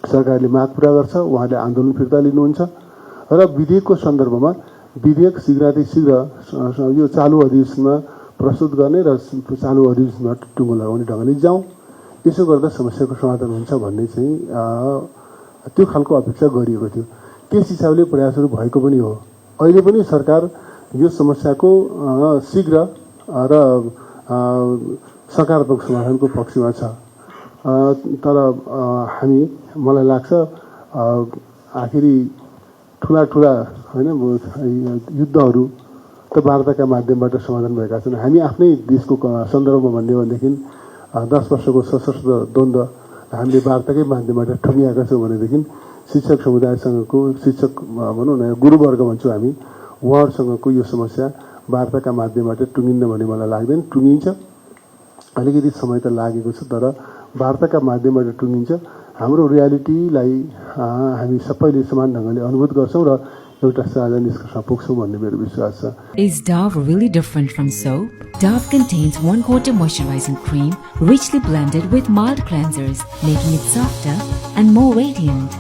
सरकारले माग पूरा गर्छ, उहाँले आन्दोलन फिर्ता लिनुहुन्छ र विधेयकको सन्दर्भमा विधेयक शीघ्र यो चालु अधिवेशनमा प्रस्तुत गर्ने र चालु अधिवेशनमा टुङ्गो लगाउने ढङ्गले जाउँ। यसो गर्दा समस्याको समाधान हुन्छ भन्ने चाहिँ त्यो खालको अपेक्षा गरिएको थियो। त्यस हिसाबले प्रयासहरू भएको पनि हो। अहिले पनि सरकार यो समस्याको शीघ्र र सकारात्मक समाधानको पक्षमा छ। तर मलाई लाग्छ आखिरी ठुला होइन युद्धहरू त वार्ताका माध्यमबाट समाधान भएका छन्। हामी आफ्नै देशको सन्दर्भमा भन्ने हो भनेदेखि 10 वर्षको सशस्त्र द्वन्द्व हामीले वार्ताकै माध्यमबाट ठगिएका छौँ भनेदेखि शिक्षक समुदायसँगको शिक्षक भनौँ न गुरुवर्ग भन्छौँ हामी, उहाँहरूसँगको यो समस्या वार्ताका माध्यमबाट टुङ्गिन्न भन्ने मलाई लाग्दैन। टुङ्गिन्छ, अलिकति समय त लागेको छ, तर वार्ताका माध्यमबाट टुङ्गिन्छ। हाम्रो रियालिटीलाई हामी सबैले समान ढङ्गले अनुभूत गर्छौँ र एउटा साझा निष्कर्षमा पुग्छौँ भन्ने मेरो विश्वास छ। Is Dove really different from soap? Dove contains 1/4 moisturizing cream richly blended with mild cleansers, making it softer and more radiant.